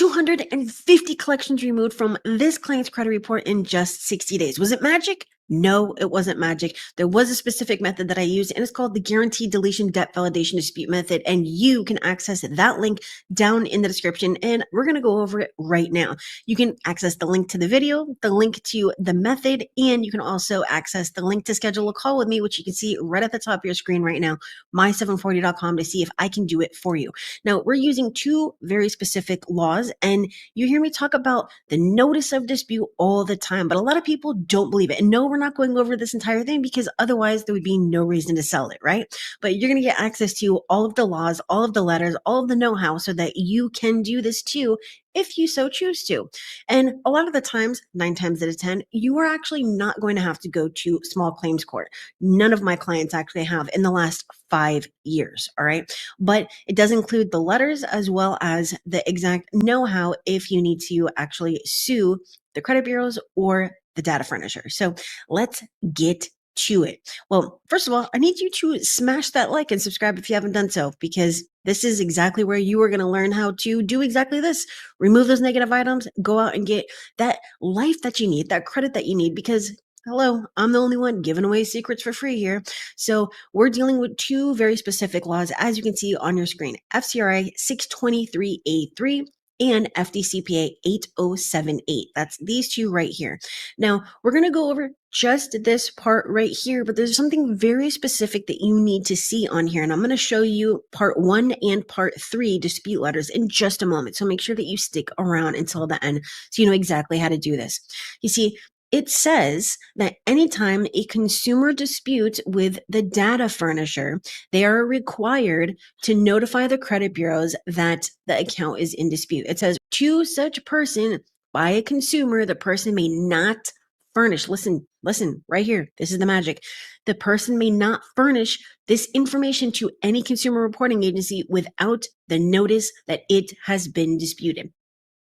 250 collections removed from this client's credit report in just 60 days. Was it magic? No, it wasn't magic. There was a specific method that I used, and it's called the Guaranteed Deletion Debt Validation Dispute Method, and you can access that link down in the description, and we're going to go over it right now. You can access the link to the video, the link to the method, and you can also access the link to schedule a call with me, which you can see right at the top of your screen right now, my740.com, to see if I can do it for you. Now, we're using two very specific laws, and you hear me talk about the notice of dispute all the time, but a lot of people don't believe it. And no, we're not going over this entire thing because otherwise there would be no reason to sell it, right? But you're going to get access to all of the laws, all of the letters, all of the know-how so that you can do this too if you so choose to. And a lot of the times, 9 times out of 10, you are actually not going to have to go to small claims court. None of my clients actually have in the last 5 years, all right? But it does include the letters as well as the exact know-how if you need to actually sue the credit bureaus or the data furnisher. So let's get to it. Well, first of all, I need you to smash that like and subscribe if you haven't done so, because this is exactly where you are going to learn how to do exactly this. Remove those negative items, go out and get that life that you need, that credit that you need, because hello, I'm the only one giving away secrets for free here. So we're dealing with two very specific laws, as you can see on your screen, FCRA 623A3 and FDCPA 8078. That's these two right here. Now, we're going to go over just this part right here, but there's something very specific that you need to see on here. And I'm going to show you part 1 and part 3 dispute letters in just a moment. So make sure that you stick around until the end so you know exactly how to do this. You see, it says that anytime a consumer disputes with the data furnisher, they are required to notify the credit bureaus that the account is in dispute. It says to such person by a consumer, the person may not furnish. Listen right here. This is the magic. The person may not furnish this information to any consumer reporting agency without the notice that it has been disputed.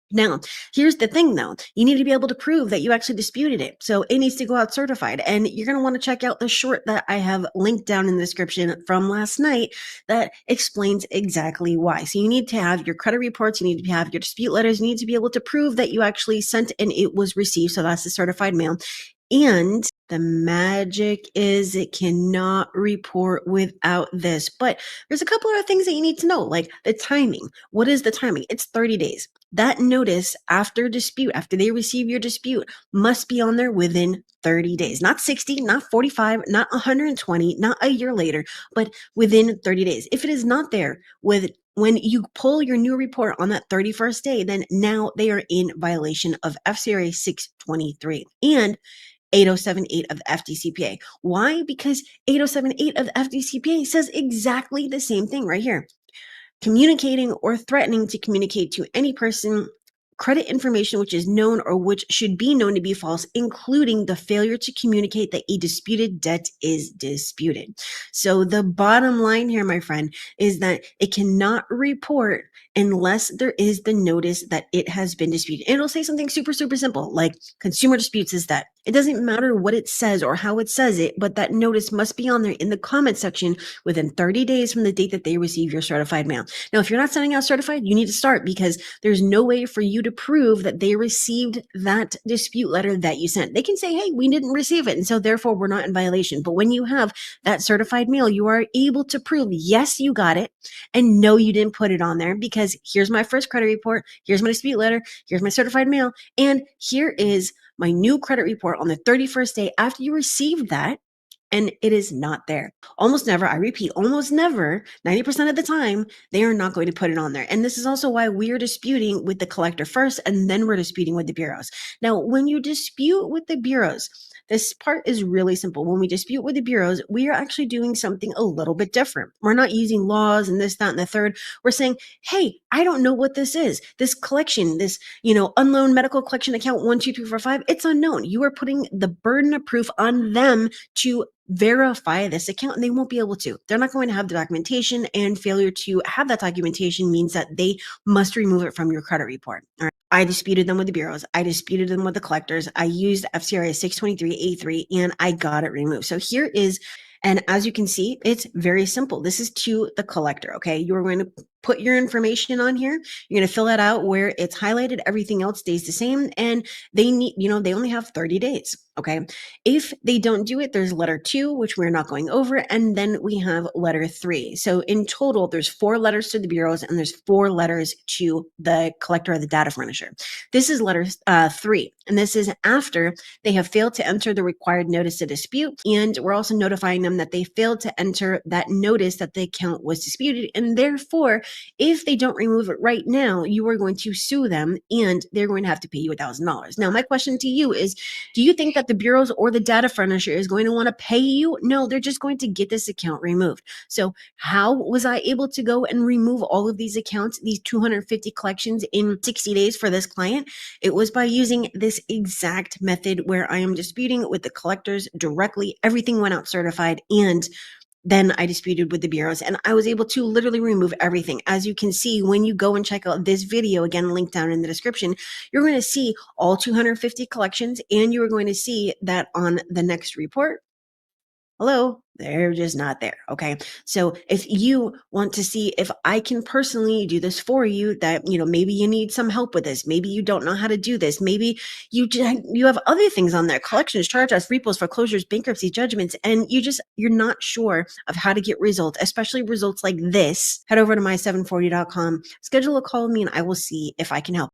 Now, here's the thing though. You need to be able to prove that you actually disputed it. So it needs to go out certified. And you're going to want to check out the short that I have linked down in the description from last night that explains exactly why. So you need to have your credit reports, you need to have your dispute letters, you need to be able to prove that you actually sent and it was received. So that's the certified mail. And the magic is it cannot report without this. But there's a couple of things that you need to know, like the timing. What is the timing? It's 30 days. That notice after dispute, after they receive your dispute, must be on there within 30 days. Not 60, not 45, not 120, not a year later, but within 30 days. If it is not there when you pull your new report on that 31st day, then now they are in violation of FCRA 623 and 8078 of the FDCPA. Why? Because 8078 of the FDCPA says exactly the same thing right here. Communicating or threatening to communicate to any person credit information which is known or which should be known to be false, including the failure to communicate that a disputed debt is disputed. So the bottom line here, my friend, is that it cannot report unless there is the notice that it has been disputed. And it'll say something super, super simple, like consumer disputes is that. It doesn't matter what it says or how it says it, but that notice must be on there in the comment section within 30 days from the date that they receive your certified mail. Now, if you're not sending out certified, you need to start, because there's no way for you to prove that they received that dispute letter that you sent. They can say, hey, we didn't receive it, and so therefore we're not in violation. But when you have that certified mail, you are able to prove, yes, you got it, and no, you didn't put it on there, because here's my first credit report, here's my dispute letter, here's my certified mail, and here is my new credit report on the 31st day after you received that, and it is not there. Almost never, I repeat, almost never, 90% of the time, they are not going to put it on there. And this is also why we're disputing with the collector first, and then we're disputing with the bureaus. Now, when you dispute with the bureaus, this part is really simple. When we dispute with the bureaus, we are actually doing something a little bit different. We're not using laws and this, that, and the third. We're saying, hey, I don't know what this is. This collection, this, unloaned medical collection account 12345, it's unknown. You are putting the burden of proof on them to verify this account, and they won't be able to. They're not going to have the documentation, and failure to have that documentation means that they must remove it from your credit report. All right. I disputed them with the bureaus. I disputed them with the collectors. I used FCRA 623A3 and I got it removed. So here is, and as you can see, it's very simple. This is to the collector, okay? You're going to put your information on here. You're going to fill that out where it's highlighted. Everything else stays the same. And they need, they only have 30 days. Okay. If they don't do it, there's letter 2, which we're not going over. And then we have letter 3. So in total, there's 4 letters to the bureaus and there's 4 letters to the collector or the data furnisher. This is letter 3. And this is after they have failed to enter the required notice of dispute. And we're also notifying them that they failed to enter that notice that the account was disputed. And therefore, if they don't remove it right now, you are going to sue them and they're going to have to pay you $1,000. Now, my question to you is, do you think that the bureaus or the data furnisher is going to want to pay you? No, they're just going to get this account removed. So how was I able to go and remove all of these accounts, these 250 collections in 60 days for this client? It was by using this exact method where I am disputing with the collectors directly. Everything went out certified, and then I disputed with the bureaus, and I was able to literally remove everything. As you can see, when you go and check out this video, again, linked down in the description, you're going to see all 250 collections, and you are going to see that on the next report, hello, they're just not there. Okay. So if you want to see if I can personally do this for you, that, maybe you need some help with this. Maybe you don't know how to do this. Maybe you have other things on there, collections, charge-offs, repos, foreclosures, bankruptcy, judgments, and you're not sure of how to get results, especially results like this. Head over to my740.com, schedule a call with me, and I will see if I can help.